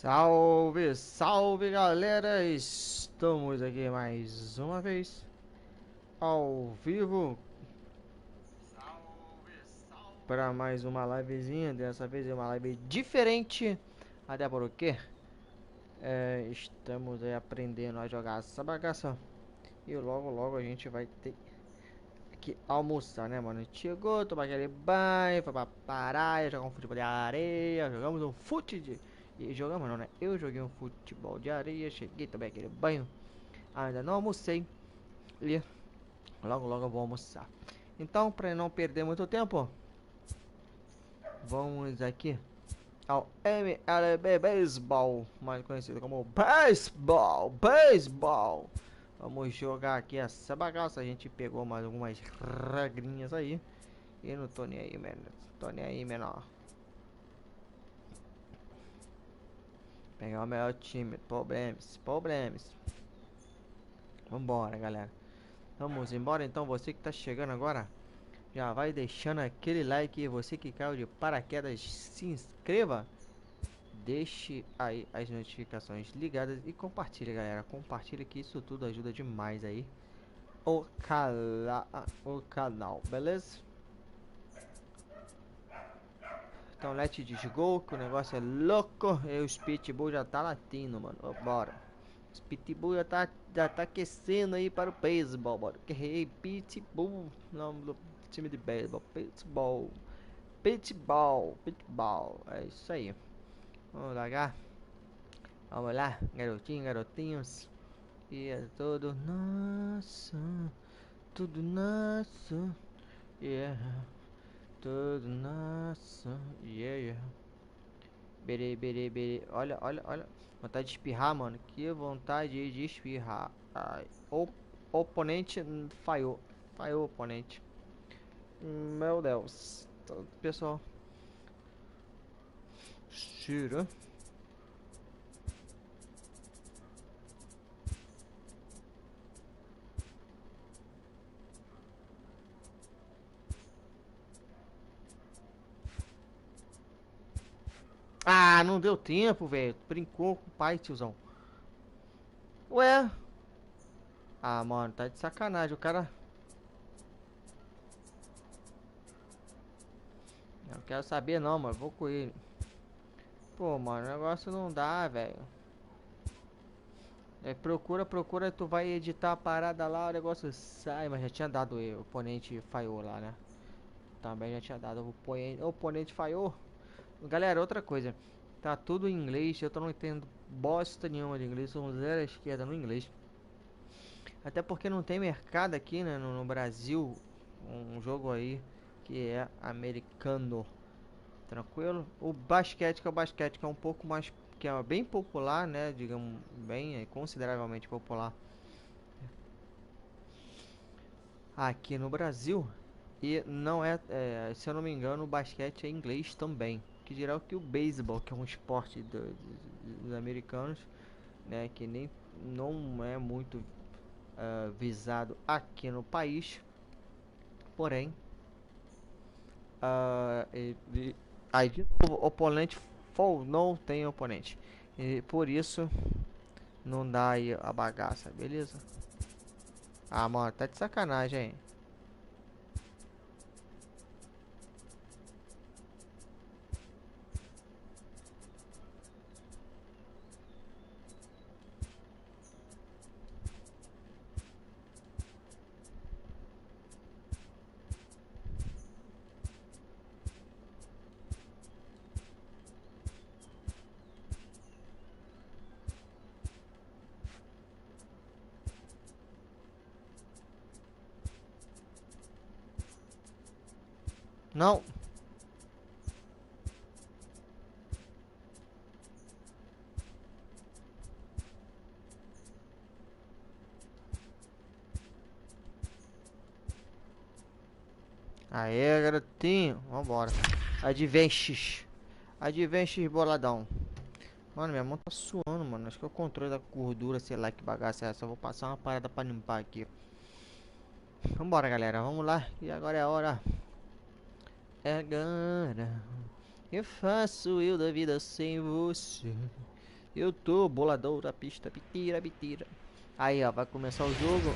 Salve, salve galera! Estamos aqui mais uma vez ao vivo para mais uma livezinha. Dessa vez é uma live diferente, até porque estamos aí aprendendo a jogar essa bagaça e logo logo a gente vai ter que almoçar, né, mano? A gente chegou, tomar aquele banho, foi pra praia, jogar um futebol de areia, jogamos um fute de. E jogamos não, né? Eu joguei um futebol de areia, cheguei, tomei aquele banho. Ainda não almocei e logo logo eu vou almoçar. Então, para não perder muito tempo, vamos aqui ao MLB Baseball, mais conhecido como Baseball. Vamos jogar aqui essa bagaça. A gente pegou mais algumas regrinhas aí. E não tô nem aí, mano. Tô nem aí, menor. Pegar o melhor time. Problemas. Vambora, galera. Vamos embora então. Você que tá chegando agora, já vai deixando aquele like. E você que caiu de paraquedas, se inscreva. Deixe aí as notificações ligadas e compartilhe, galera. Compartilhe que isso tudo ajuda demais aí o canal, beleza? Então, let's go, que o negócio é louco. E o Pitbull já tá latindo, mano. Bora. O Pitbull já tá aquecendo aí para o beisebol, bora. Que rei Pitbull, nome do time de beisebol. Pitbull. É isso aí. Vamos largar. Vamos lá, garotinhos. E é tudo nosso. Yeah, tudo nosso. Yeah. Bere. Olha. Vontade de espirrar, mano. Que vontade de espirrar. Ai. O oponente falhou. Falhou o oponente. Meu Deus. Pessoal. Tira. Ah, não deu tempo, velho. Brincou com o pai, tiozão. Ué. Ah, mano, tá de sacanagem. O cara. Não quero saber não, mano. Vou com ele. Pô, mano, o negócio não dá, velho. Procura, tu vai editar a parada lá, o negócio sai, mas já tinha dado o oponente falhou lá, né? Também já tinha dado o oponente falhou. Galera, outra coisa, tá tudo em inglês, eu não entendo bosta nenhuma de inglês, sou zero à esquerda no inglês. Até porque não tem mercado aqui, né, no Brasil, um jogo aí que é americano. Tranquilo? O basquete, que é um pouco mais, que é bem popular, né? Digamos, bem, consideravelmente popular aqui no Brasil. E não se eu não me engano, o basquete é inglês também. Que dirá que o beisebol, que é um esporte dos americanos, né? Que nem não é muito visado aqui no país. Porém, aí de novo, oponente full, não tem oponente. E por isso não dá aí a bagaça, beleza? Ah, mano, tá de sacanagem, hein? Não. Aê, garotinho. Vambora. Advenches. Advenches boladão. Mano, minha mão tá suando, mano. Acho que é o controle da gordura, sei lá que bagaça é essa. Eu vou passar uma parada pra limpar aqui. Vambora, galera. Vamos lá. E agora é a hora. É agora. Que faço eu da vida sem você? Eu tô bolador da pista, bitira, bitira. Aí, ó, vai começar o jogo.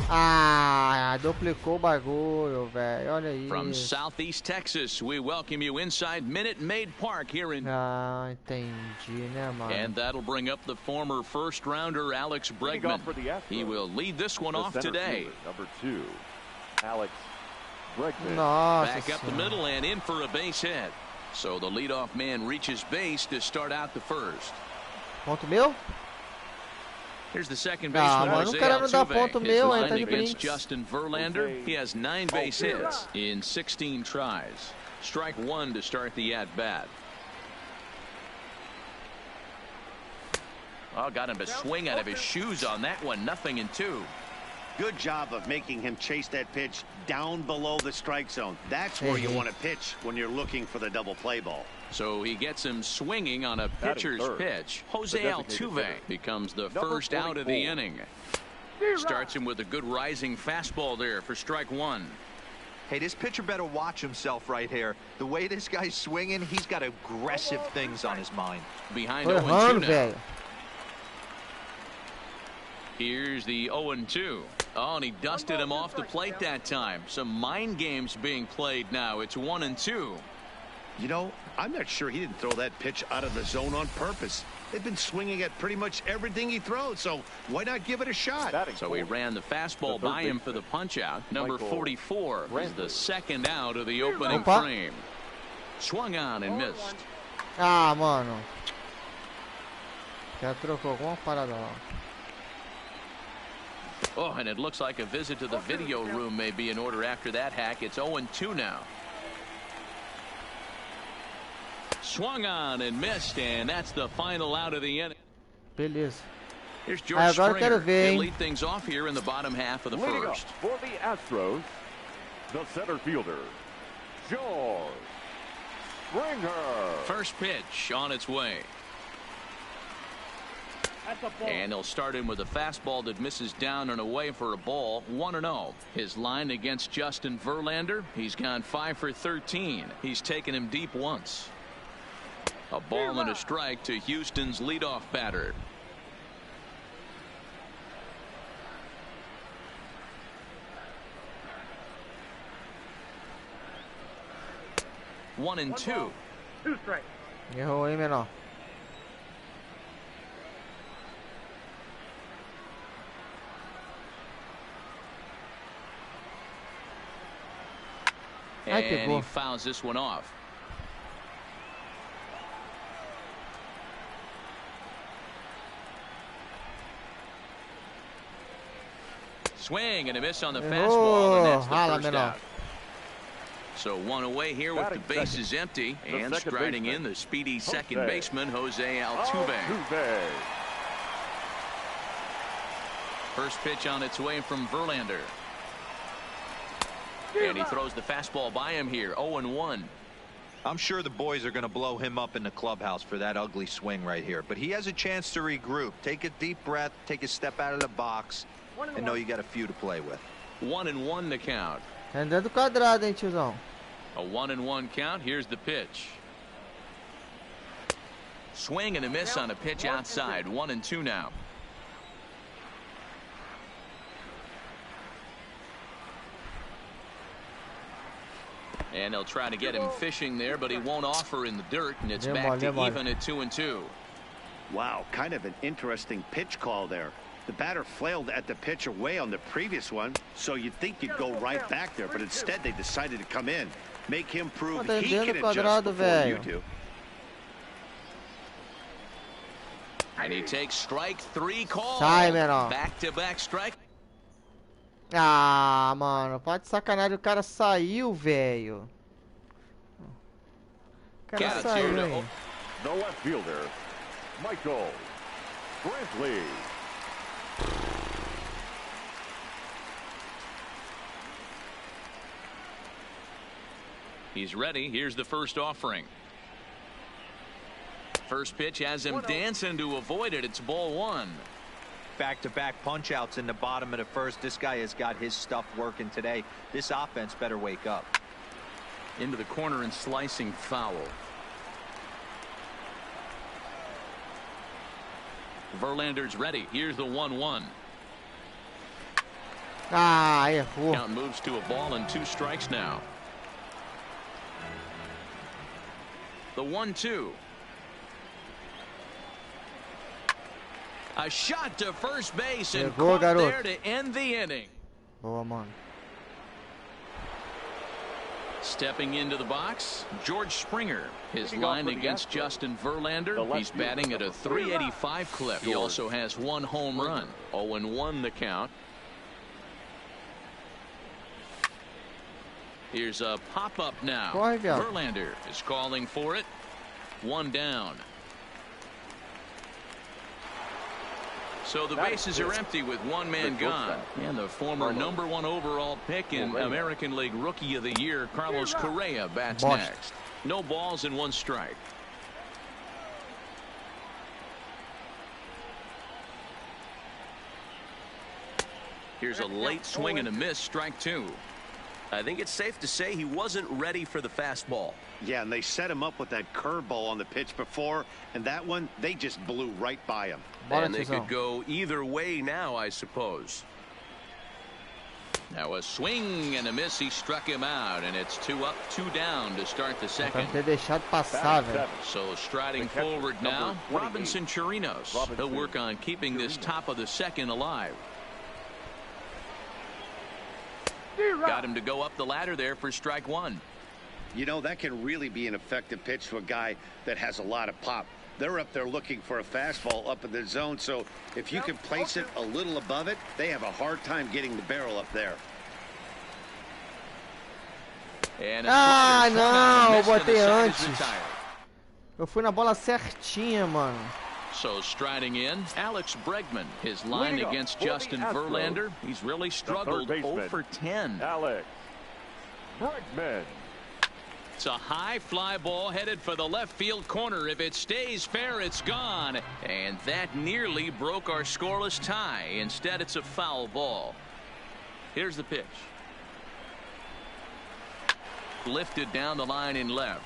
Ah, duplicou o bagulho, velho. Olha From isso. Southeast Texas, we welcome you inside Minute Maid Park here in. Ah, entendi, né, mano? And that'll bring up the former first-rounder Alex Bregman. He will lead this one off today. Number 2, Alex Bregman. Nossa Back up the middle and in for a base hit. So the leadoff man reaches base to start out the first. Ponto meu? Here's the second Ah, baseman, mano, o Jose cara não dá Altuve. ponto His meu, line tá de against brinks. Justin Verlander. He has 9 base hits in 16 tries. Strike 1 to start the at-bat. Oh, got him to swing out of his shoes on that one. 0-2. Good job of making him chase that pitch down below the strike zone. That's where you want to pitch when you're looking for the double play ball. So he gets him swinging on a pitcher's pitch. Jose Altuve becomes the first out of the inning. Starts him with a good rising fastball there for strike 1. Hey, this pitcher better watch himself right here. The way this guy's swinging, he's got aggressive things on his mind. Behind Foi 0-2 errando, now. velho. Here's the 0-2. Oh, and he dusted him off the plate that time. Some mind games being played now. It's 1-2. You know, I'm not sure he didn't throw that pitch out of the zone on purpose. They've been swinging at pretty much everything he throws, so why not give it a shot? So he ran the fastball by him for the punch-out. Number 44 is the second out of the opening frame. Swung on and missed. Ah, mano. Já trocou alguma parada lá. Oh, and it looks like a visit to the video room may be in order after that hack. It's 0-2 now. Swung on and missed, and that's the final out of the inning. Beleza. Here's George Agora quero Springer. ver, They hein? lead things off here in the bottom half of the Leading up first. for the Astros, the center fielder, George Springer. First pitch on its way. And he'll start in with a fastball that misses down and away for a ball. 1-0. His line against Justin Verlander, he's gone 5 for 13. He's taken him deep once. A ball and a strike to Houston's leadoff batter. One and two. Errou, hein, menor? Ai, And pegou. he fouls this one off. Swing and a miss on the fastball, and that's the Rala, first menor. out. So one away here with the bases empty, and second striding baseman, in the speedy second Jose baseman, Jose Altuve. Altuve. First pitch on its way from Verlander. And he throws the fastball by him here. 0-1. I'm sure the boys are going to blow him up in the clubhouse for that ugly swing right here. But he has a chance to regroup. Take a deep breath, take a step out of the box, and know you got a few to play with. 1-1 the count. Andando quadrado, hein, tiozão? A 1-1 count. Here's the pitch. Swing and a miss on a pitch outside. 1-2 now. And they'll try to get him fishing there, but he won't offer in the dirt, and it's back to even at 2-2. Wow, kind of an interesting pitch call there. The batter flailed at the pitch away on the previous one, so you'd think you'd go right back there, but instead they decided to come in, make him prove Tá he can entendendo adjust quadrado, before you velho. do. And he takes strike 3 call. Sai, menor. Back-to-back strike. Ah, mano, pode sacanagem, o cara saiu, velho. O cara Cat's saiu, here to hein? The left fielder, Michael Brantley. He's ready. Here's the first offering. First pitch has him dancing to avoid it. It's ball 1. Back-to-back punch-outs in the bottom of the first. This guy has got his stuff working today. This offense better wake up. Into the corner and slicing foul. Verlander's ready. Here's the 1-1. Ah, errou. Count moves to a ball and 2 strikes now. The 1-2. A shot to first base and Pegou, caught garoto. there to end the inning. Boa, mano. Stepping into the box, George Springer. His Leading off line for the against Astros, Justin the Verlander. left He's fielder, batting at a number 3. .385 clip. He George also has 1 home run. 0-1 the count. Here's a pop-up now. Corre, viado. Verlander is calling for it. 1 down. So the bases are empty with 1 man gone. And the former #1 overall pick in American League Rookie of the Year, Carlos Correa, bats Bosta. next. No balls and 1 strike. Here's a late swing and a miss, strike 2. I think it's safe to say he wasn't ready for the fastball. Yeah, and they set him up with that curveball on the pitch before, and that one, they just blew right by him. Bora, And they Tizão. could go either way now, I suppose. Now a swing and a miss. He struck him out, and it's 2 up, 2 down to start the second. Pra ter deixado passar, velho. So striding The catcher, forward now, number 28, Robinson Chirinos. He'll work on keeping this top of the second alive. Got him to go up the ladder there for strike 1. You know, that can really be an effective pitch to a guy that has a lot of pop. They're up there looking for a fastball up in the zone, so if you can place it a little above it, they have a hard time getting the barrel up there. And Ah, a slider swung não, on and eu missed, and the botei side is antes. retired. Eu fui na bola certinha, mano. So striding in, Alex Bregman. His line Leading off against for the Justin Astros, Verlander. He's really struggled. third 0 baseman, for 10. Alex Bregman. It's a high fly ball headed for the left field corner. If it stays fair, it's gone. And that nearly broke our scoreless tie. Instead, it's a foul ball. Here's the pitch. Lifted down the line in left.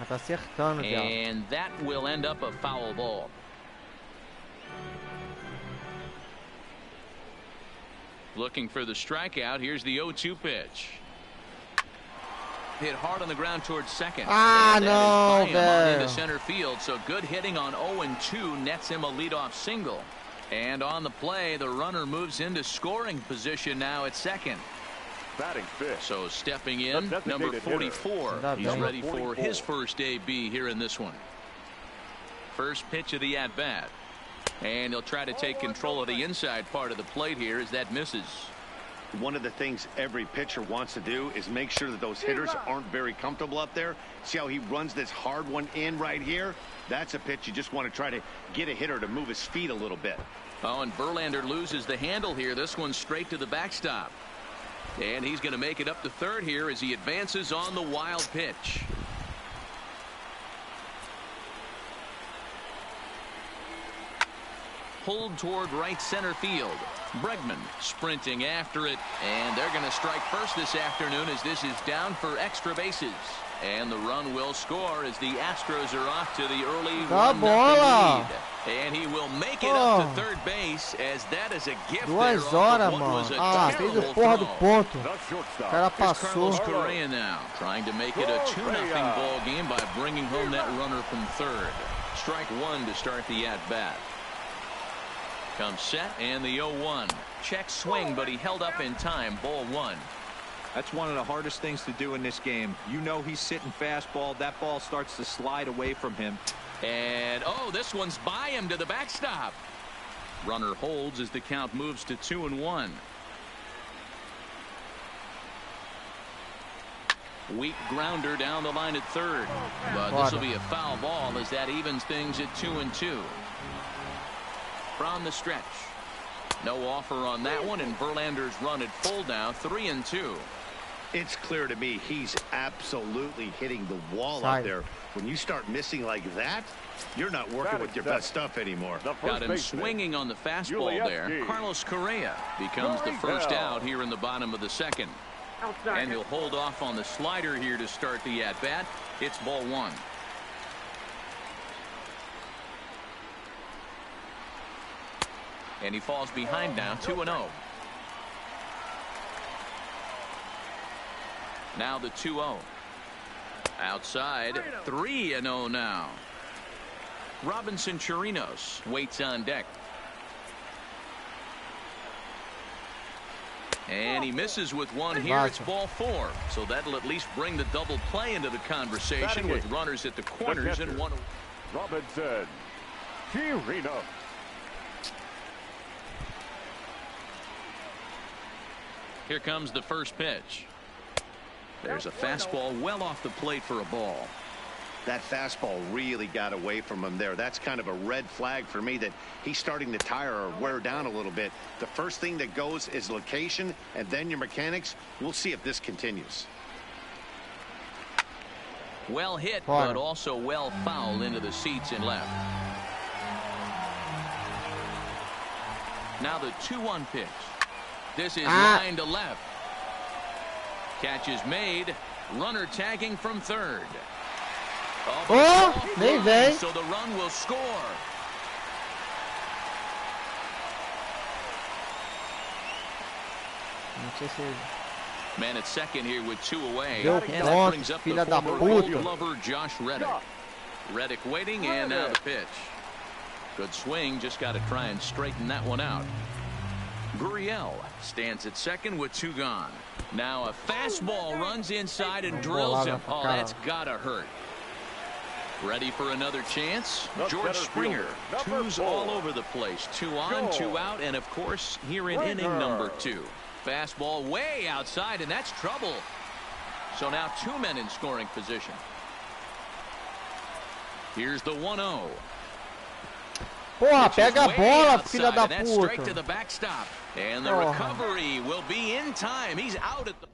Mas tá acertando, viado. And that will end up a foul ball. Looking for the strikeout. Here's the 0-2 pitch. Hit hard on the ground towards second. Ah, And that no, is by him on into velho. center field. So good hitting on 0-2 nets him a leadoff single. And on the play, the runner moves into scoring position now at second. Batting fifth. So stepping in, The number designated 44. hitter. He's Number ready for 44. his first AB here in this one. First pitch of the at-bat. And he'll try to take control of the inside part of the plate here as that misses. One of the things every pitcher wants to do is make sure that those hitters aren't very comfortable up there. See how he runs this hard one in right here? That's a pitch you just want to try to get a hitter to move his feet a little bit. Oh, and Verlander loses the handle here. This one's straight to the backstop. And he's going to make it up to third here as he advances on the wild pitch. Pulled toward right center field. Bregman sprinting after it, and they're going to strike first this afternoon as this is down for extra bases. And the run will score as the Astros are off to the early 1-0 bola. lead. And he will make it up Oh. to third base as that is a gift 2 there off horas, of what was mano. a Ah, fez terrible o porra do throw. ponto. The O shortstop. cara Here's passou. Carlos Correa now trying to make it a 2-0 Correa. ball game by bringing home that runner from third. Strike 1 to start the at-bat. Comes set and the 0-1. Check swing, but he held up in time. Ball 1. That's one of the hardest things to do in this game. You know he's sitting fastball. That ball starts to slide away from him. And oh, this one's by him to the backstop. Runner holds as the count moves to 2-1. Weak grounder down the line at third. But this will be a foul ball as that evens things at 2-2. From the stretch. No offer on that one, and Verlander's run at full now, 3-2. It's clear to me he's absolutely hitting the wall Side. out there. When you start missing like that, you're not working with your best stuff anymore. The first Got him baseman. swinging on the fastball there. Yulieski. Carlos Correa becomes the first Correa. out here in the bottom of the second. And he'll hold off on the slider here to start the at-bat. It's ball 1. And he falls behind now, 2-0. Now the 2-0. Outside, 3-0 now. Robinson Chirinos waits on deck. And he misses with one here. It's ball 4. So that'll at least bring the double play into the conversation with runners at the corners and one. Robinson Chirinos. Here comes the first pitch. There's a fastball well off the plate for a ball. That fastball really got away from him there. That's kind of a red flag for me that he's starting to tire or wear down a little bit. The first thing that goes is location and then your mechanics. We'll see if this continues. Well hit, but also well fouled into the seats and left. Now the 2-1 pitch. This is line to left. Catch is made. Runner tagging from third. Nem vem. So the run will score. Man at second here with 2 away. Deu And that ponto, brings up filha the da former puta. Gold Glover Josh Reddick. Reddick waiting, and now the pitch. Good swing, just got to try and straighten that one out. Gurriel stands at second with 2 gone. Now a fastball runs inside and drills him. Oh, that's gotta hurt. Ready for another chance? George Springer. 2s all over the place. 2 on, 2 out, and of course here in inning number 2. Fastball way outside, and that's trouble. So now 2 men in scoring position. Here's the 1-0. Porra, pega a bola, filha da That's straight to puta. the backstop. And the recovery will be in time. He's out at the...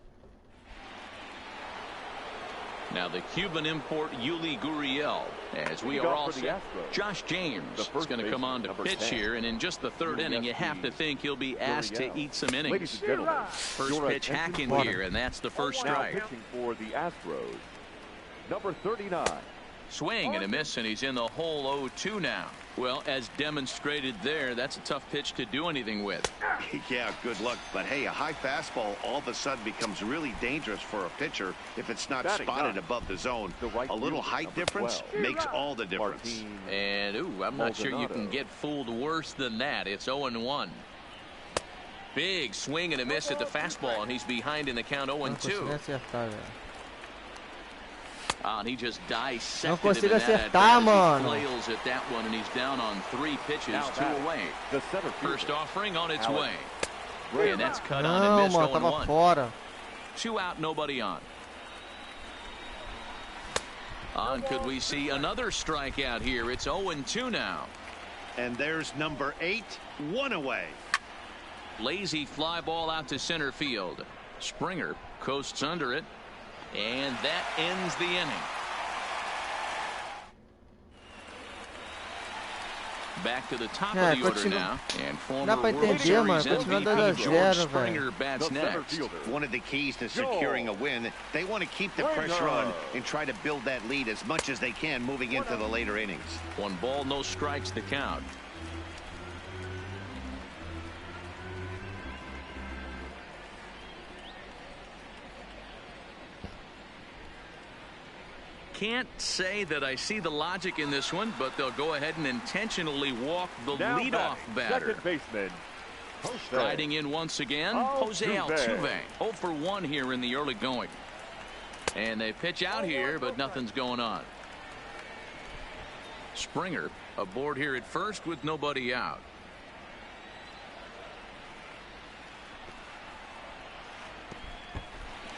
Now the Cuban import Yuli Gurriel. As we are all set, Josh James is going to come on to pitch here, and in just the 3rd inning you have to think he'll be asked to eat some innings. First pitch hacking here, and that's the first strike. Pitching for the Astros, number 39. Swing and a miss, and he's in the hole 0-2 now. Well, as demonstrated there, that's a tough pitch to do anything with. Yeah, good luck. But hey, a high fastball all of a sudden becomes really dangerous for a pitcher if it's not spotted above the zone. A little height difference makes all the difference. And, I'm not sure you can get fooled worse than that. It's 0-1. Big swing and a miss at the fastball, and he's behind in the count 0-2. And he just dissected him in that at he flails at that one, and he's down on 3 pitches, 2 away. First offering on its way. And that's cut on and missed 0-1. 2 out, nobody on. Could we see another strikeout here? It's 0-2 now. And there's number 8, 1 away. Lazy fly ball out to center field. Springer coasts under it. And that ends the inning. Back to the top of the order now. And former World Series MVP George Springer bats next. One of the keys to securing a win, they want to keep the pressure on and try to build that lead as much as they can moving into the later innings. 1 ball, no strikes the count. Can't say that I see the logic in this one, but they'll go ahead and intentionally walk the leadoff batter. Striding in once again, Jose Altuve. 0 for 1 here in the early going. And they pitch out here, but nothing's going on. Springer aboard here at first with nobody out.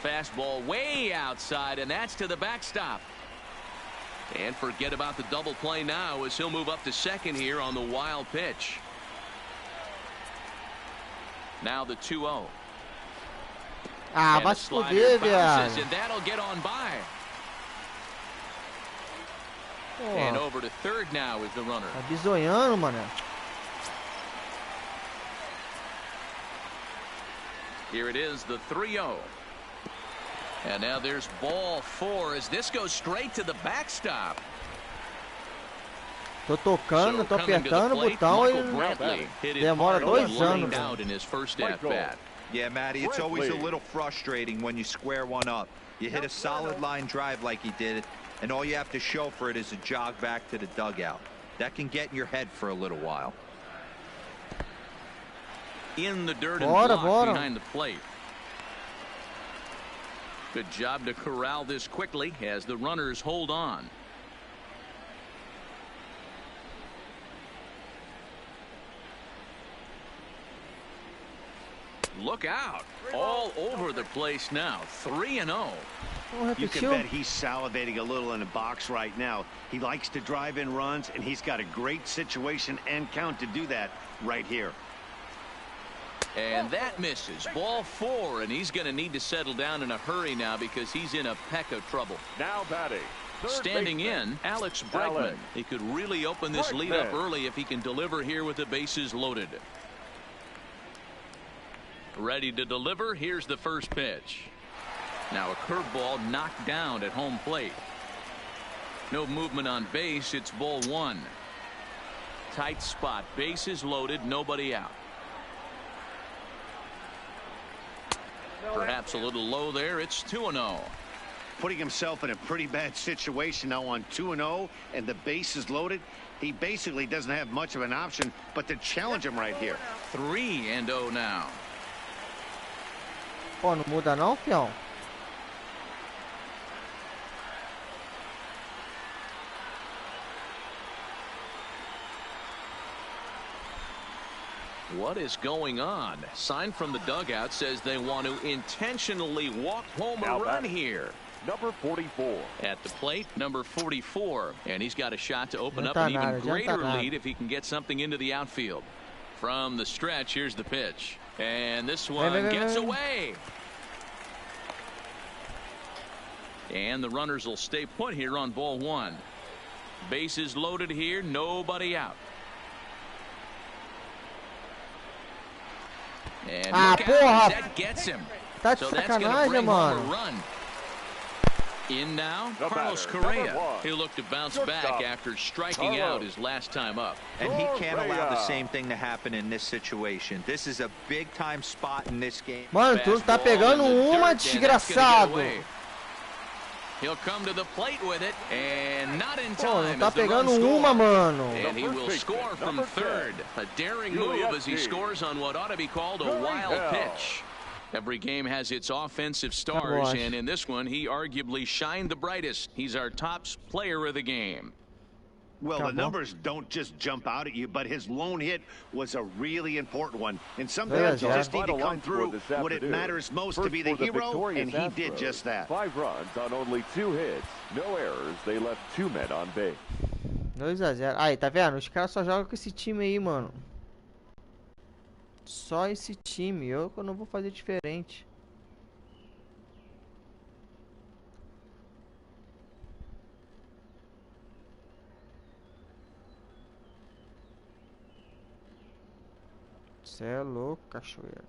Fastball way outside, and that's to the backstop. And forget about the double play now as he'll move up to second here on the wild pitch. Now the 2-0. Vai se fuder, viado. And that'll get on by. And over to third now is the runner. Tá bizonhando, mano. Here it is, the 3-0. And now there's ball 4 as this goes straight to the backstop. Tô tocando, tô coming to the apertando o plate, botão Michael e Brantley hit it demora hard, 2 anos, lined velho. out in his first at bat. Yeah, Matty, it's always a little frustrating when you square one up. You hit a solid line drive like he did, and all you have to show for it is a jog back to the dugout. That can get in your head for a little while. In the dirt and Bora, blocked bora. behind the plate. Good job to corral this quickly as the runners hold on. Look out. All over the place now. 3-0. You can bet he's salivating a little in the box right now. He likes to drive in runs, and he's got a great situation and count to do that right here. And that misses. Ball 4, and he's going to need to settle down in a hurry now because he's in a peck of trouble. Now batting. Standing in, Alex Bregman. He could really open this lead up early if he can deliver here with the bases loaded. Ready to deliver. Here's the first pitch. Now a curveball knocked down at home plate. No movement on base. It's ball 1. Tight spot. Bases loaded. Nobody out. Perhaps a little low there. It's 2-0. Putting himself in a pretty bad situation now on 2-0 and the bases loaded. He basically doesn't have much of an option but to challenge him right here. 3-0 now. Pô, não muda não, fião? What is going on? Sign from the dugout says they want to intentionally walk home a run here. Number 44. At the plate, number 44. And he's got a shot to open up an even greater lead if he can get something into the outfield. From the stretch, here's the pitch. And this one gets away. And the runners will stay put here on ball 1. Bases loaded here, nobody out. And porra! That gets him. Tá de So that's going to bring sacanagem, home a mano. run. In now, The Carlos batter, Correa. number 1. He looked to bounce Shortstop, back after striking Carlos. out his last time up. And he can't allow the Correa. same thing to happen in this situation. This is a big time spot in this game. Mano, tu tá Fastball pegando in the uma, dirt, and that's gonna get desgraçado. away. He'll come to the plate with it, and not in Pô, time. não tá as the run pegando scores. uma, mano. And he will score from third. A daring move as he scores on what ought to be called a wild pitch. Every game has its offensive stars, and in this one, he arguably shined the brightest. He's our top player of the game. Well, the numbers don't just jump out at you, but his lone hit was a really important one. And sometimes you just need to come through when it matters most to be the hero, and he did just that. 5 runs on only 2 hits. No errors. They left 2 men on base. 2-0. Aí, tá vendo? Os caras só jogam com esse time aí, mano. Só esse time. Eu não vou fazer diferente. Cê é louco, cachoeira.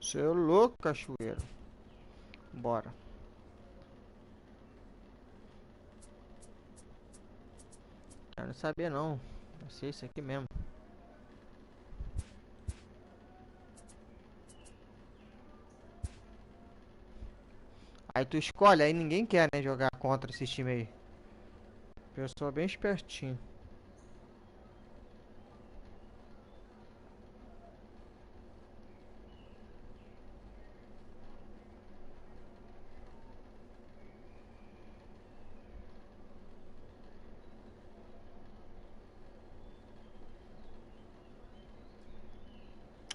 Cê é louco, cachoeira. Bora. Quero saber não. Vai ser isso aqui mesmo. Aí tu escolhe, aí ninguém quer, né, jogar contra esse time aí. Pessoal bem espertinho.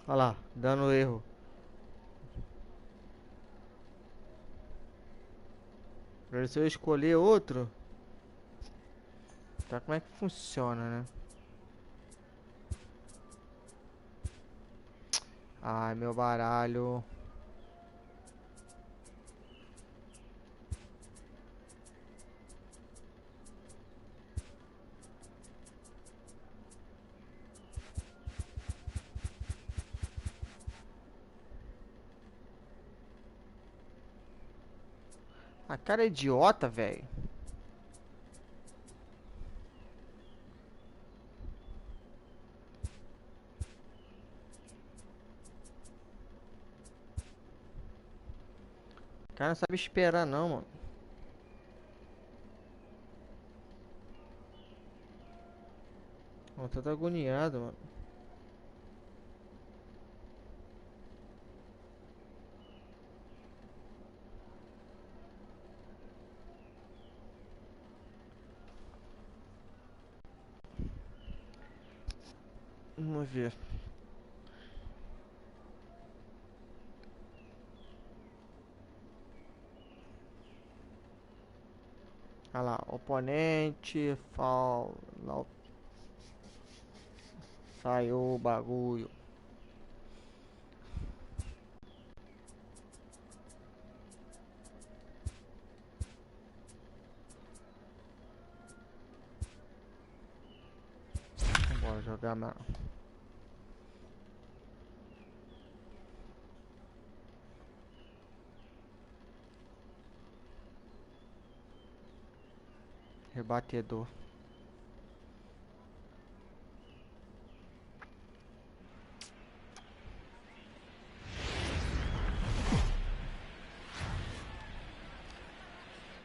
Olha lá, dando erro. Agora se eu escolher outro, tá, como é que funciona, né? Ai, meu baralho. A cara é idiota, velho. O cara não sabe esperar não, mano. Eu tô todo agoniado, mano. Vamos ver. Olha lá, oponente, falou. Saiu o bagulho. Bora jogar na. Rebatedor.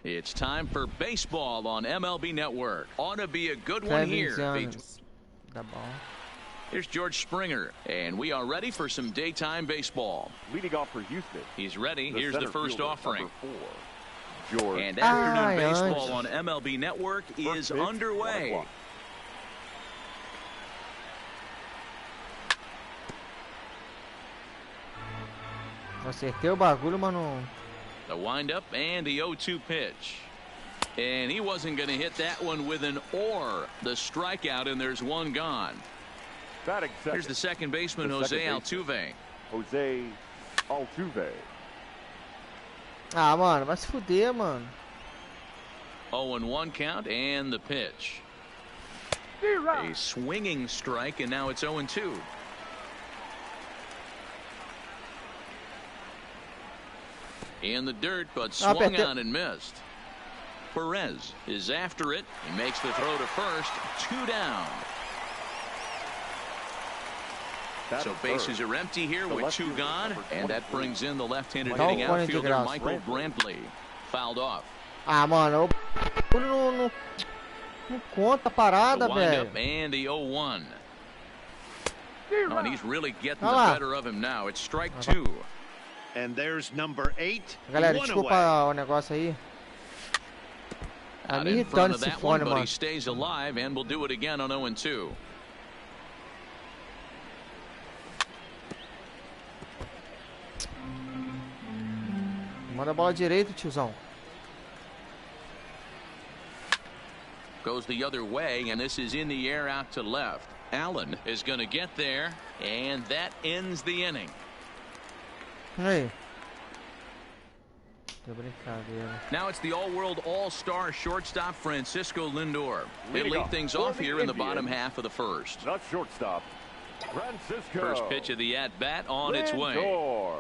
It's time for baseball on MLB Network. Ought to be a good one 3 here. anos. Tá bom. Here's George Springer, and we are ready for some daytime baseball. Leading off for Houston. He's ready. Here's the center first fielder, offering. number 4, George. And afternoon Ai, baseball antes. on MLB Network is First pitch, 1 underway. o'clock. Acertei o bagulho, mas não. The windup and the 0-2 pitch. And he wasn't going to hit that one with an or. The strikeout, and there's one gone. Batting second. Here's the second baseman, The Jose second baseman. Altuve. Jose Altuve. Ah, mano, vai se fuder, mano. 0-1 count and the pitch. A swinging strike, and now it's 0-2. In the dirt, but swung on and missed. Perez is after it. He makes the throw to first. 2 down. So bases are empty here with 2 gone, and that brings in the left-handed hitting outfielder Michael Brantley. Fouled off. Ah, mano, o não conta a parada, The velho. windup and the 0-1. Oh, and he's really getting the Olha lá. better of him now. It's strike 2. And there's number 8. Galera, One desculpa away. o negócio aí. Tá Out me in front irritando of esse that one, fone, but he mano. stays alive and will do it again on 0-2. Manda a bola direito, tiozão. Goes the other way, and this is in the air out to left. Allen is going to get there, and that ends the inning. Aí. Deu brincadeira. Now it's the all-world all-star shortstop Francisco Lindor. He'll Leading lead off things for off the here in the Indians. bottom half of the first. Not shortstop. Francisco. First pitch of the at-bat on its way. Lindor.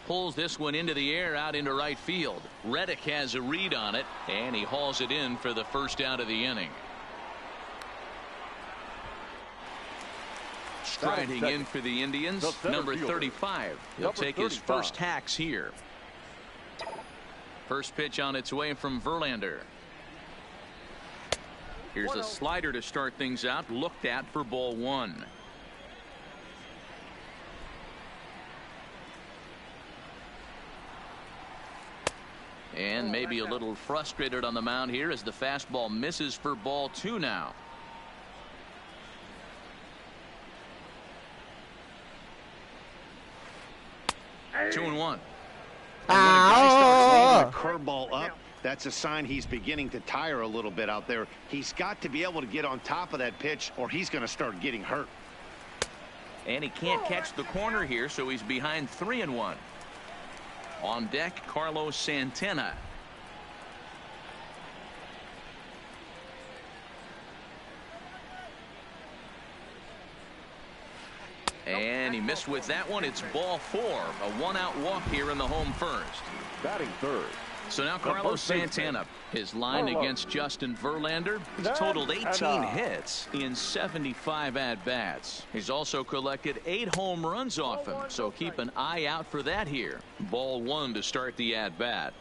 Pulls this one into the air out into right field. Reddick has a read on it, and he hauls it in for the first out of the inning. Striding in for the Indians, number 35. He'll take his first hacks here. First pitch on its way from Verlander. Here's a slider to start things out, looked at for ball 1. And maybe a little frustrated on the mound here as the fastball misses for ball 2 now. Two and one. And when a guy starts leaving Ah, a curveball up, that's a sign he's beginning to tire a little bit out there. He's got to be able to get on top of that pitch, or he's going to start getting hurt. And he can't catch the corner here, so he's behind 3-1. On deck, Carlos Santana. And he missed with that one. It's ball 4. A 1-out walk here in the home first. Batting third. So now Carlos Santana. His line against Justin Verlander. He's totaled 18 hits in 75 at-bats. He's also collected 8 home runs off him, so keep an eye out for that here. Ball 1 to start the at-bat.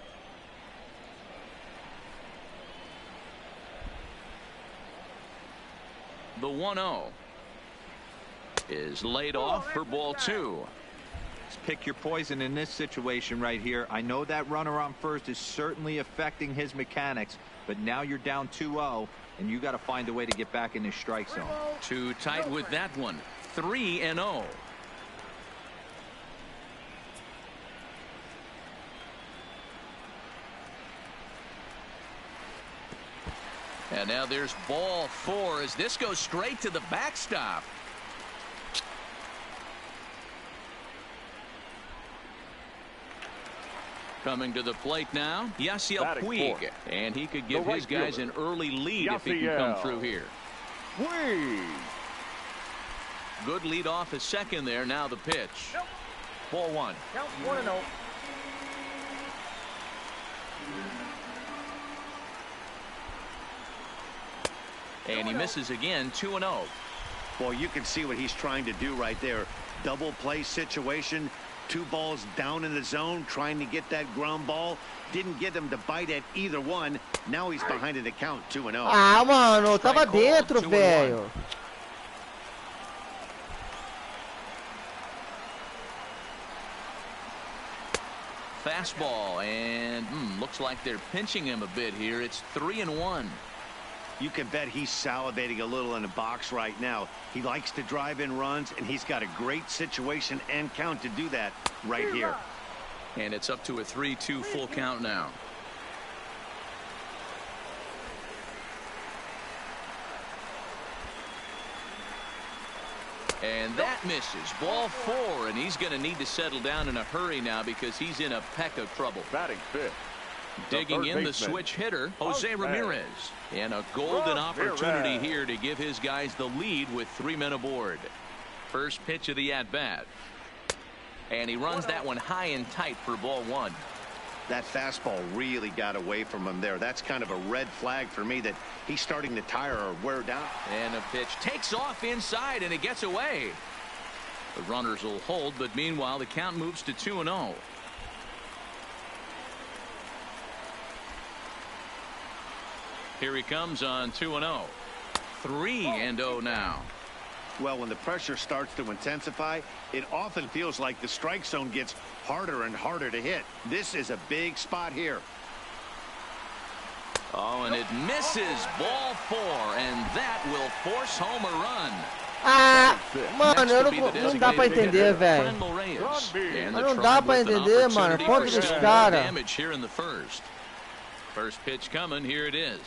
The 1-0 is laid off for ball 2. Pick your poison in this situation right here. I know that runner on first is certainly affecting his mechanics, but now you're down 2-0, and you got to find a way to get back in this strike zone. Too tight with that one. 3-0. And now there's ball 4 as this goes straight to the backstop. Coming to the plate now, Yasiel Puig. And he could give his guys an early lead if he can come through here. Good lead off his second there. Now the pitch. Ball 1. Count 1-0. And he misses again. 2-0. Well, you can see what he's trying to do right there. Double play situation. 2 balls down in the zone, trying to get that ground ball. Didn't get him to bite at either one. Now he's behind in the count, 2-0. Ah, mano, tava dentro, velho. Fastball, and looks like they're pinching him a bit here. It's 3-1. You can bet he's salivating a little in the box right now. He likes to drive in runs, and he's got a great situation and count to do that right here. And it's up to a 3-2 full count now. And that misses. Ball 4, and he's going to need to settle down in a hurry now because he's in a peck of trouble. Batting fifth. Digging in the switch hitter, Jose Ramirez. And a golden opportunity here to give his guys the lead with 3 men aboard. First pitch of the at-bat. And he runs that one high and tight for ball 1. That fastball really got away from him there. That's kind of a red flag for me that he's starting to tire or wear down. And a pitch takes off inside, and it gets away. The runners will hold, but meanwhile the count moves to 2-0. Here he comes on 2-0. 3-0 now. Well, when the pressure starts to intensify, it often feels like the strike zone gets harder and harder to hit. This is a big spot here. Oh, and it misses. Ball 4, and that will force home a run. Ah, mano, não dá pra entender, velho. Não dá pra entender, mano. Contra dos caras. Damage here in the first. First pitch coming. Here it is.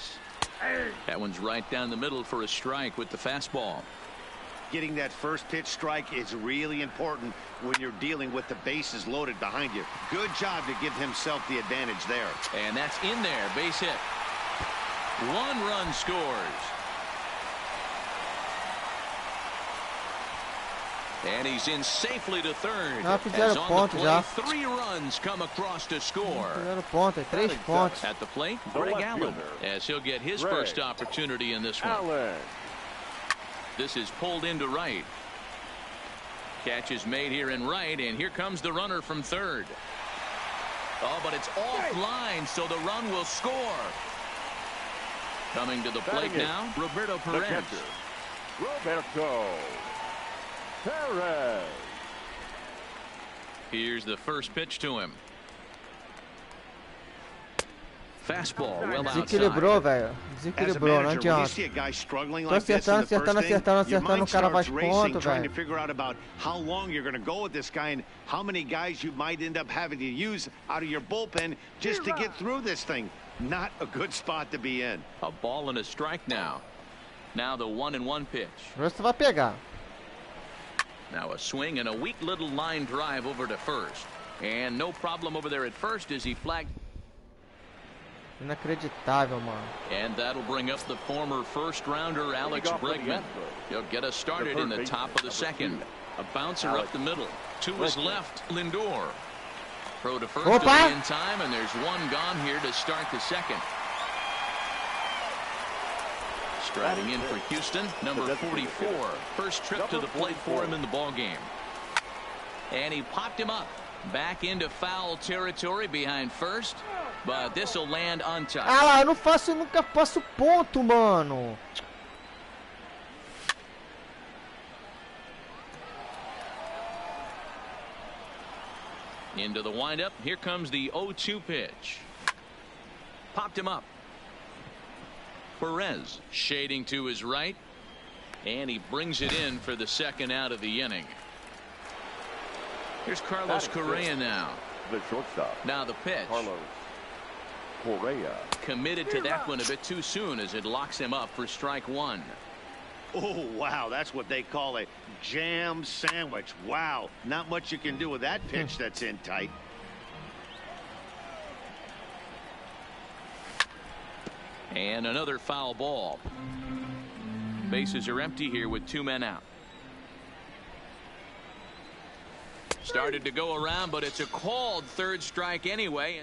That one's right down the middle for a strike with the fastball. Getting that first pitch strike is really important when you're dealing with the bases loaded behind you. Good job to give himself the advantage there. And that's in there. Base hit. 1 run scores. And he's in safely to third. As on the play, 3 runs come across to score. Ponto, 3 pontos. At the plate, Greg Allen, as he'll get his first opportunity in this one. This is pulled into right. Catch is made here in right, and here comes the runner from third. Oh, but it's offline, so the run will score. Coming to the plate now, Roberto Perez. Roberto Perez. Here's the first pitch to him. Fastball well outside. Desequilibrou, velho. Desequilibrou, não adianta. Tô acertando, o cara bate ponto, trying to velho. figure out about how long you're going to go with this guy and how many guys you might end up having to use out of your bullpen just to get through this thing. Not a good spot to be in. A ball and a strike now. Now the 1-1 pitch. Você vai pegar. Now a swing and a weak little line drive over to first. And no problem over there at first as he flagged. Inacreditável, mano. And that'll bring up the former first-rounder Alex Bregman. He'll get us started in the top of the second. A bouncer up the middle. To his left, Lindor. Throw to first in time, and there's one gone here to start the second. Striding in for Houston, number 44. First trip to the plate for him in the ballgame. And he popped him up. Back into foul territory behind first. But this will land untouched. Ah lá, eu nunca faço ponto, mano. Into the windup. Here comes the 0-2 pitch. Popped him up. Perez shading to his right. And he brings it in for the second out of the inning. Here's Carlos Correa now. The shortstop. Now the pitch. Carlos Correa. Committed to that one a bit too soon as it locks him up for strike one. Oh, wow. That's what they call a jam sandwich. Wow. Not much you can do with that pitch that's in tight. And another foul ball. Bases are empty here with 2 men out. Started to go around, but it's a called third strike anyway.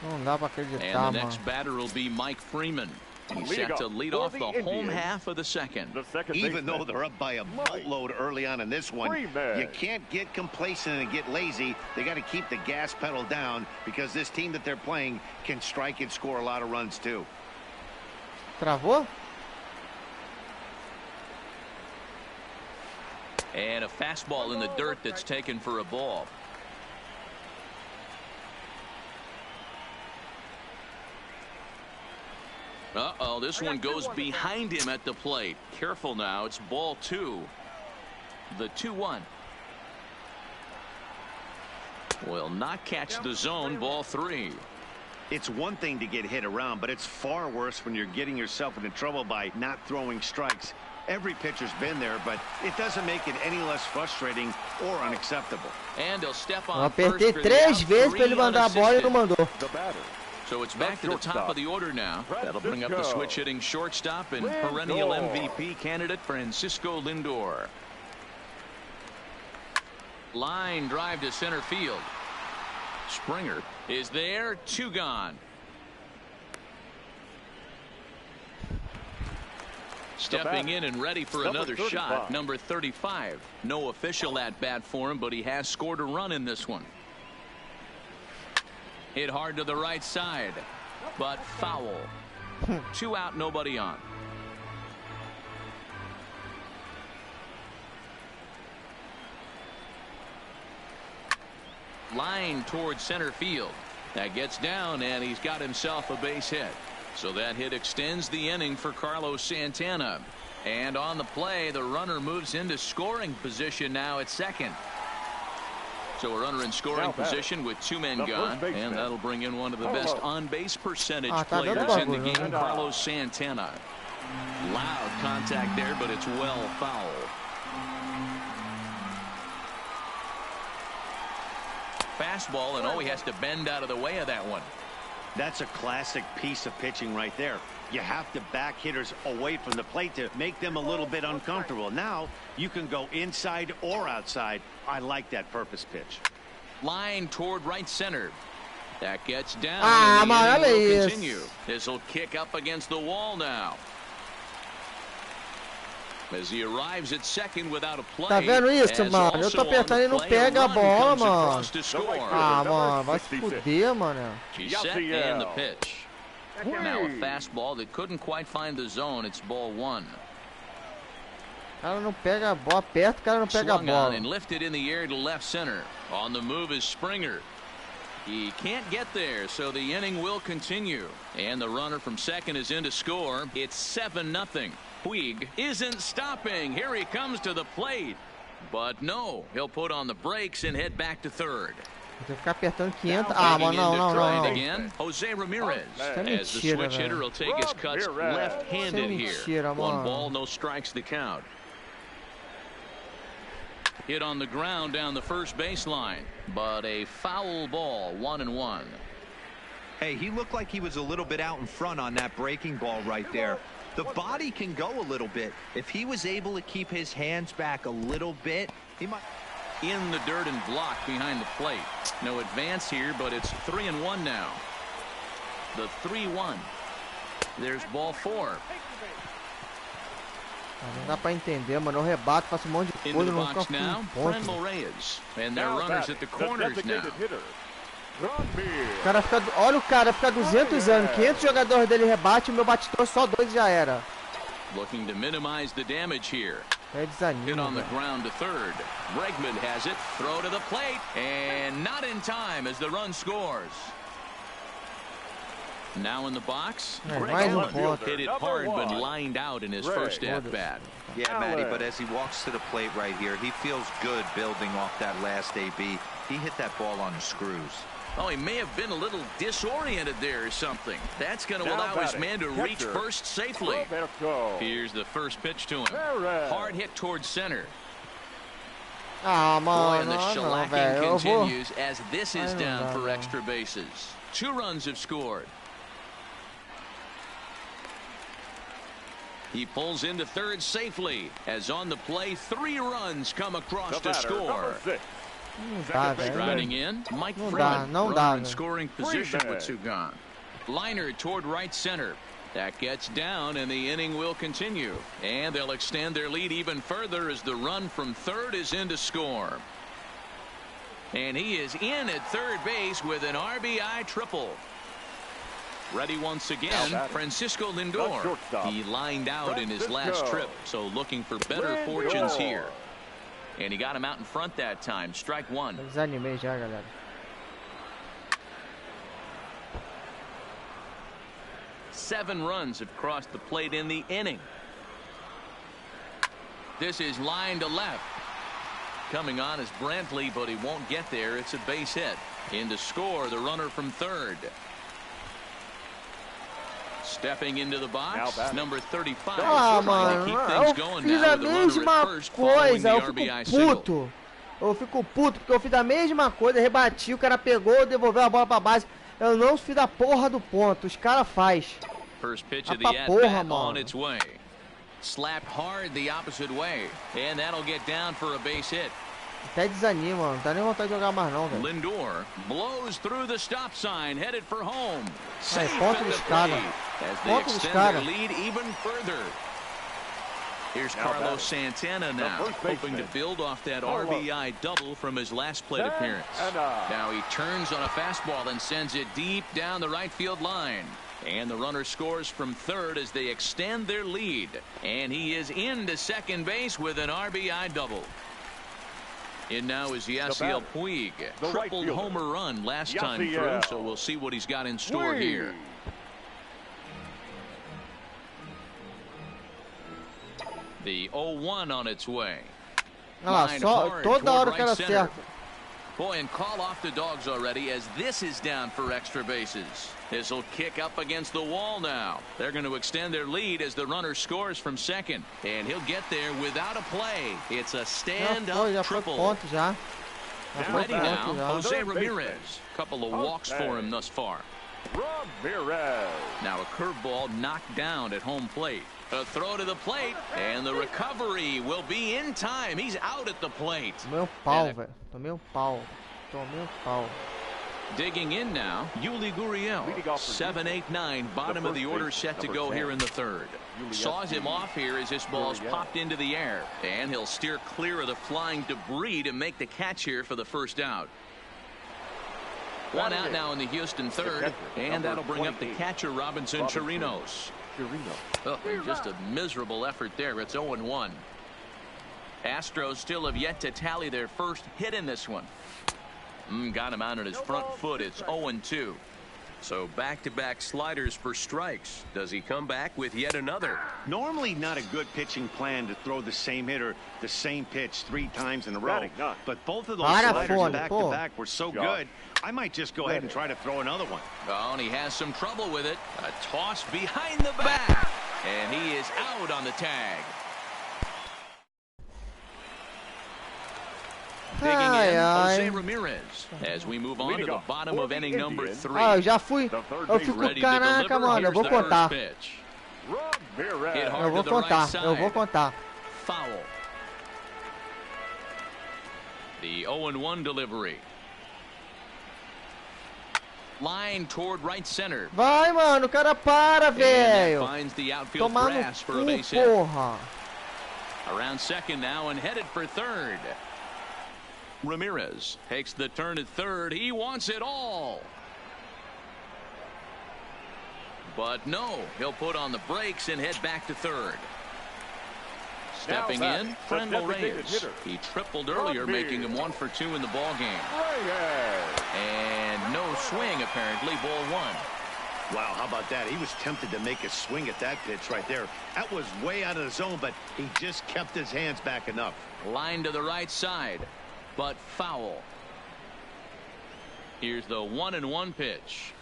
Não dá pra acreditar, And the mano. next batter will be Mike Freeman. He's set to lead off the home half of the second. Even though they're up by a boatload early on in this one, you can't get complacent and get lazy. They got to keep the gas pedal down because this team that they're playing can strike and score a lot of runs too. Travou? And a fastball in the dirt that's taken for a ball. Uh-oh, this one goes behind him at the plate. Careful now, it's ball 2. The 2-1. Will not catch the zone, ball 3. It's one thing to get hit around, but it's far worse when you're getting yourself into trouble by not throwing strikes. Every pitcher's been there, but it doesn't make it any less frustrating or unacceptable. And he'll step Eu on apertei first for the 3 out, vezes pra 3 ele mandar a bola e não unassisted. mandou. The batter. So it's back to the top of the order now. That'll bring up the switch hitting shortstop and perennial MVP candidate Francisco Lindor. Line drive to center field. Springer is there. 2 gone. Stepping in and ready for another shot. Number 35. No official at bat for him, but he has scored a run in this one. Hit hard to the right side, but foul. 2 out, nobody on. Line towards center field. That gets down, and he's got himself a base hit. So that hit extends the inning for Carlos Santana. And on the play, the runner moves into scoring position now at second. So a runner in scoring position with 2 men gone, and that'll bring in one of the best on-base percentage players in the game, Carlos Santana. Loud contact there, but it's well foul. Fastball, and he has to bend out of the way of that one. That's a classic piece of pitching right there. You have to back hitters away from the plate to make them a little bit uncomfortable. Now you can go inside or outside. I like that purpose pitch. Line toward right center. That gets down. Ah, and the inning will isso. continue. This will kick up against the wall now. As he arrives at second without a play. Tá vendo isso, mano? Eu tô apertando e não pega a bola, mano. Ah, mano, vai se fuder, mano. He's set and the pitch. Now a fastball that couldn't quite find the zone. It's ball 1. O cara não pega a bola, aperta, o cara não pega a Swung on bola. and lifted in the air to left center. On the move is Springer. He can't get there, so the inning will continue. And the runner from second is in to score. It's 7-0. Puig isn't stopping. Here he comes to the plate. But no, he'll put on the brakes and head back to third. Vou ficar apertando 500. Ah, mano, não. Again, Jose Ramirez. Isso é As the mentira, switch hitter velho. will take his cuts left-handed Isso é here. mentira, 1 mano. ball, no strikes the count. Hit on the ground down the first baseline, but a foul ball, 1-1. Hey, he looked like he was a little bit out in front on that breaking ball right there. The body can go a little bit. If he was able to keep his hands back a little bit, he might. In the dirt and blocked behind the plate. No advance here, but it's 3-1 now. The 3-1. There's ball 4. Não dá pra entender, mano. Eu rebato, faço um monte de Into coisa, the não box fica now, um ponto. Frenlo Reyes. And they're runners at the corners now. O cara fica, olha o cara, fica 200 anos, 500 jogadores dele rebate, o meu batidor só 2 já era. Looking to minimize the damage here. É Hit desanima, on the velho. ground to third. Bregman has it. Throw to the plate. And not in time as the run scores. Now in the box. Greg mais Allen ponto. hit it hard but lined out in his first at-bat. Yeah, Matty, but as he walks to the plate right here, he feels good building off that last AB. He hit that ball on the screws. Oh, he may have been a little disoriented there or something. That's going to allow his man to reach first safely. Here's the first pitch to him. Hard hit towards center. Ah, Boy, and mano, the não, shellacking velho. Eu vou. continues as this is Ai, não down dá, for não. extra bases. 2 runs have scored. He pulls into third safely as on the play 3 runs come across to score. Não dá, velho. Striding in, Mike Não dá, Freeman, não runner dá, in velho. scoring position with 2 gone. Liner toward right center. That gets down and the inning will continue. And they'll extend their lead even further as the run from third is in to score. And he is in at third base with an RBI triple. Ready once again, Francisco Lindor. He lined out in his last trip, so looking for better fortunes here. And he got him out in front that time. Strike 1. Desanimei já, galera. Seven runs have crossed the plate in the inning. This is line to left. Coming on is Brantley, but he won't get there. It's a base hit. In to score, the runner from third. Stepping into the box, number 35. Ah, Trying to mano, keep things eu going fiz now a with the runner mesma at first following coisa, the eu RBI fico single. puto. Eu fico puto porque eu fiz a mesma coisa, rebati, o cara pegou, devolveu a bola pra base. Eu não fiz a porra do ponto, os caras faz. First pitch Ah, of the pra porra, at-bat on mano. its way. Slapped hard the opposite way. And that'll get down for a base hit. Até desanima, mano. Não tá nem vontade de jogar mais não, velho. Lindor blows through the stop sign, headed for home. Aí, Safe ponto at the dos caras. plate as they Ponto dos extend their caras. lead even further. Here's Carlos Santana now, hoping to build off that RBI double from his last plate appearance. Now he turns on a fastball and sends it deep down the right field line. And the runner scores from third as they extend their lead. And he is into second base with an RBI double. In now is Yasiel Puig. Tripled homer run last time through, so we'll see what he's got in store here. The 0-1 on its way. Olha lá, Line só hard toda toward hora o right cara center. acerta. Boy, and call off the dogs already as this is down for extra bases. This will kick up against the wall now. They're going to extend their lead as the runner scores from second. And he'll get there without a play. It's a Já stand-up foi triple. ponto já. Já foi Ready now, ponto já. Jose Ramirez. Couple of walks for him thus far. Ramirez. Now a curveball knocked down at home plate. A throw to the plate, and the recovery will be in time. He's out at the plate. Tomei um pau, velho. Tomei um pau. Tomei um pau. Digging in now, Yuli Gurriel. 7-8-9, bottom of the order set to go here in the third. Saws him off here as this ball's popped into the air. And he'll steer clear of the flying debris to make the catch here for the first out. One out now in the Houston third, and that'll bring up the catcher, Robinson Chirinos. Oh, just a miserable effort there. It's 0-1. Astros still have yet to tally their first hit in this one. Got him out on his front foot. It's 0-2. So back-to-back sliders for strikes. Does he come back with yet another? Normally not a good pitching plan to throw the same hitter the same pitch 3 times in a row. But both of those sliders back-to-back were so good, I might just go ahead and try to throw another one. Oh, and he has some trouble with it. A toss behind the back. And he is out on the tag. Digging Ai, in, Jose ai. Ramirez. As we move on to Leading the off bottom for of the inning number Indians. 3. Ah, eu já fui. Eu fico, Ready to caraca, deliver. mano, eu Here's vou the first contar. pitch. Hit Ramirez. hard Eu vou to the right contar, side. eu vou contar. Foul. The 0-1 delivery. Line toward right center. Vai, mano, o cara para, And that velho. finds the outfield Tomar no grass for a cu, base hit. porra. Around second now and headed for third. Ramirez takes the turn at third. He wants it all. But no, he'll put on the brakes and head back to third. Stepping Now in, the Frendel designated Reyes. hitter. He tripled earlier, making him 1 for 2 in the ball game. Reyes. And no swing, apparently, ball 1. Wow, how about that? He was tempted to make a swing at that pitch right there. That was way out of the zone, but he just kept his hands back enough. Line to the right side, but foul. Here's the 1-1 pitch.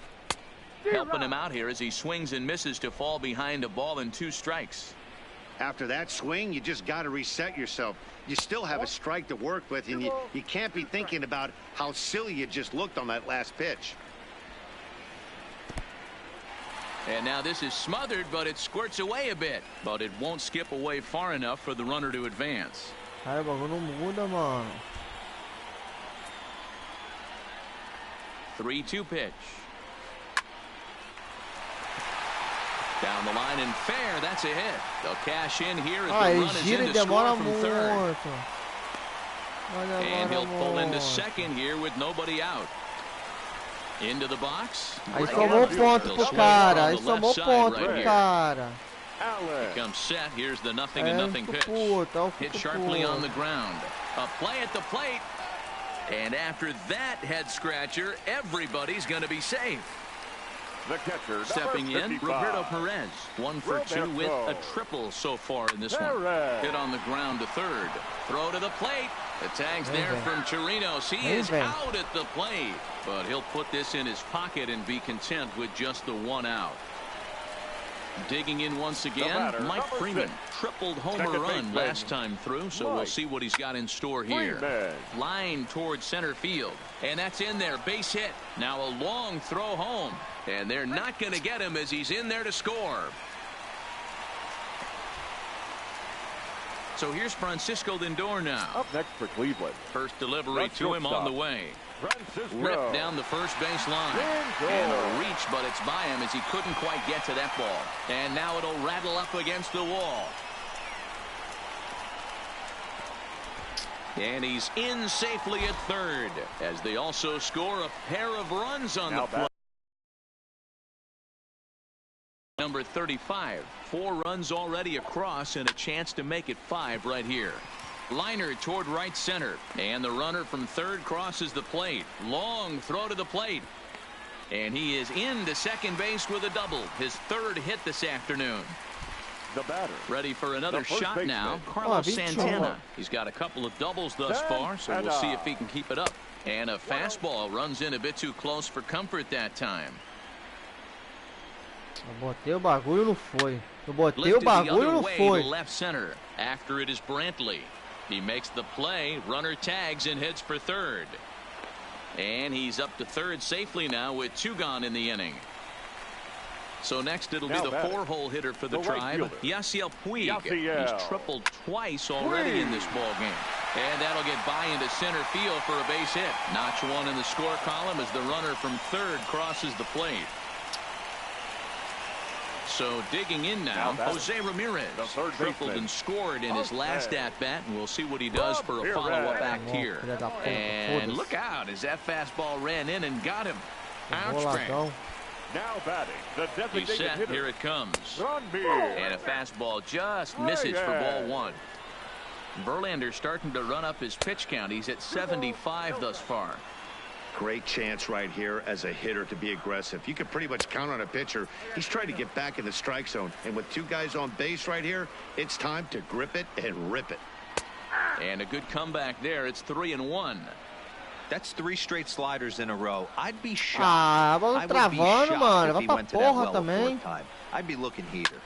Helping him out here as he swings and misses to fall behind a ball and 2 strikes. After that swing, you just got to reset yourself. You still have a strike to work with, and you can't be thinking about how silly you just looked on that last pitch. And now this is smothered, but it squirts away a bit. But it won't skip away far enough for the runner to advance. Cara, o bagulho não muda, mano. 3-2 pitch. Down the line and fair. That's a hit. They'll cash in here as Ah, the ele run is gira in e to score demora from third. muito. And he'll pull into Demora muito. second here with nobody out. Into the box. Aí Right somou here. ponto They'll pro swing cara. on Aí the somou left side ponto right pro here. cara. Allen. Comes set. Here's the 0-0 É, eu nothing fico pitch. puto, eu Hit fico sharply on the puto. ground. A play at the plate. And after that head scratcher, everybody's going to be safe. The catcher, Stepping number in, 55. Roberto Perez. 1 for 2 with a triple so far in this one. Perez. Hit on the ground to third. Throw to the plate. The tag's there Vem. from Chirinos. He Vem, is vem. out at the plate. But he'll put this in his pocket and be content with just the 1 out. Digging in once again, batter, Mike number Freeman. 6. Tripled homer Second run baseman, last time through, so we'll Mike see what he's got in store here. Freeman. Line towards center field. And that's in there. Base hit. Now a long throw home. And they're not going to get him as he's in there to score. So here's Francisco Lindor now. Up next for Cleveland. First delivery The to him on the shortstop. way. Francisco. Ripped down the first base line. Lindor. And a reach, but it's by him as he couldn't quite get to that ball. And now it'll rattle up against the wall. And he's in safely at third as they also score a pair of runs on Now the play. back. Number 35. 4 runs already across and a chance to make it 5 right here. Liner toward right center. And the runner from third crosses the plate. Long throw to the plate. And he is into second base with a double. His 3rd hit this afternoon. The batter. Ready for another The first shot baseman. now. Carlos Oh, Victor. Santana. He's got a couple of doubles thus far, so we'll see if he can keep it up. And a fastball runs in a bit too close for comfort that time. Eu botei o bagulho, não foi. Eu botei o Lifted the bagulho, other não way foi. to left center. After it is Brantley. He makes the play. Runner tags and heads for third. And he's up to third safely now with 2 gone in the inning. So next it'll be Now the batting. 4-hole hitter for the The right Tribe, fielder. Yasiel Puig. Yasiel. He's tripled twice already in this ball game. And that'll get by into center field for a base hit. Notch 1 in the score column as the runner from third crosses the plate. So digging in now, Now batting. Jose Ramirez The third tripled baseman. and scored in his last Okay. at-bat, and we'll see what he does for a Ramirez. follow-up act Oh, here. filha da puta, And foda-se. look out as that fastball ran in and got him. Ouch, Enroladão. Now batting. The He's designated set. hitter. Here it comes. Grunbeer. And a fastball just misses for ball 1. Verlander starting to run up his pitch count. He's at 75 thus far. Great chance right here as a hitter to be aggressive. You can pretty much count on a pitcher. He's trying to get back in the strike zone. And with 2 guys on base right here, it's time to grip it and rip it. And a good comeback there. It's 3-1. That's 3 straight sliders in a row. I'd be shocked. Ah, vamos I would be travando, shocked mano. if Vai he pra went to that porra well a também. 4th time. I'd be looking heater.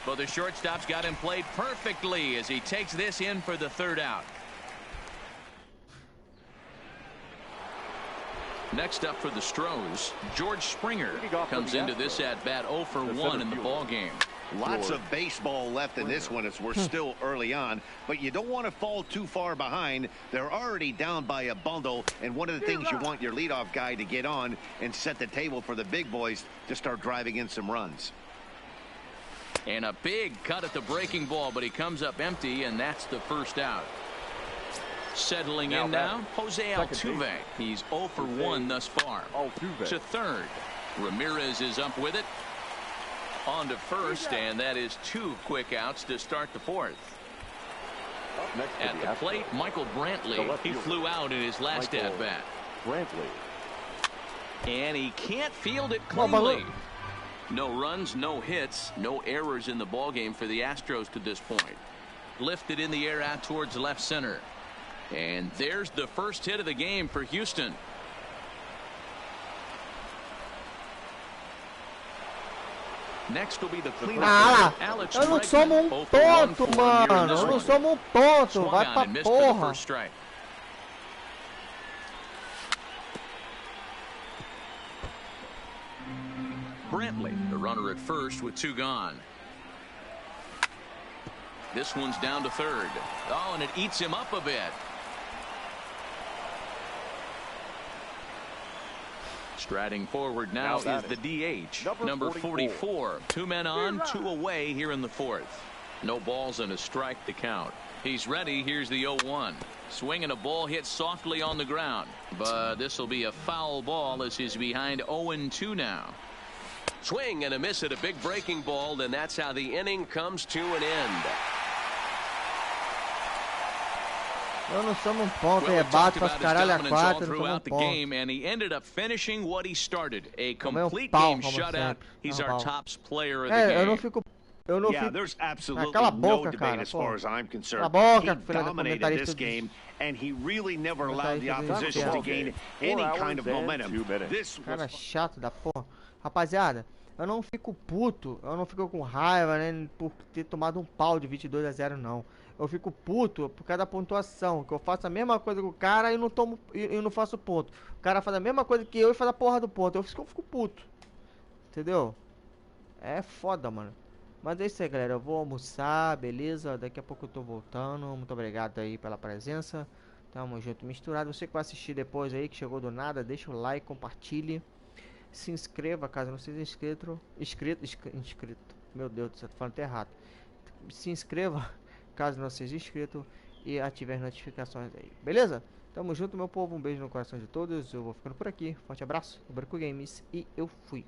But the shortstop's got him played perfectly as he takes this in for the 3rd out. Next up for the Stros, George Springer comes into this at-bat 0 for 1 in the ball game. Lots of baseball left in this one as we're still early on, but you don't want to fall too far behind. They're already down by a bundle, and one of the things you want your leadoff guy to get on and set the table for the big boys to start driving in some runs. And a big cut at the breaking ball, but he comes up empty, and that's the first out. Settling in now, Jose Altuve. He's 0 for 1 thus far. To third. Ramirez is up with it. On to first, and that is 2 quick outs to start the 4th. At the plate, Michael Brantley. He flew out in his last at-bat. And he can't field it cleanly. No runs, no hits, no errors in the ballgame for the Astros to this point. Lifted in the air out towards left center. And there's the first hit of the game for Houston. Next will be the cleanup. Alex eu não somos tonto, mano. Eu não somos tonto. Vai pra porra. Brantley, the runner at first with 2 gone. This one's down to third. Oh, and it eats him up a bit. Striding forward now is the DH, number 44. 2 men on, 2 away here in the 4th. No balls and a strike to count. He's ready. Here's the 0-1. Swinging a ball hit softly on the ground. But this will be a foul ball as he's behind 0-2 now. Swing and a miss at a big breaking ball, and that's how the inning comes to an end. Eu não sou ponto, bato as caralho a 4, não throughout the game, and he ended up finishing what he started, a complete game shutout. He's our top player of the game. Eu não fico. There's absolutely no debate as far as I'm concerned. He dominated this game, and he really never allowed the opposition to gain any kind of momentum. This cara chato da porra. Rapaziada, eu não fico puto, eu não fico com raiva, né, por ter tomado um pau de 22-0, não. Eu fico puto por causa da pontuação, que eu faço a mesma coisa que o cara e não tomo e não faço ponto. O cara faz a mesma coisa que eu e faz a porra do ponto. Eu fico puto. Entendeu? É foda, mano. Mas é isso aí, galera. Eu vou almoçar, beleza? Daqui a pouco eu tô voltando. Muito obrigado aí pela presença. Tamo junto, misturado. Você que vai assistir depois aí, que chegou do nada, deixa o like, compartilhe. Se inscreva, caso não seja inscrito. Inscrito. Meu Deus do céu, tô falando até errado. Se inscreva, caso não seja inscrito. E ative as notificações aí. Beleza? Tamo junto, meu povo. Um beijo no coração de todos. Eu vou ficando por aqui. Forte abraço. O Branco Games. E eu fui.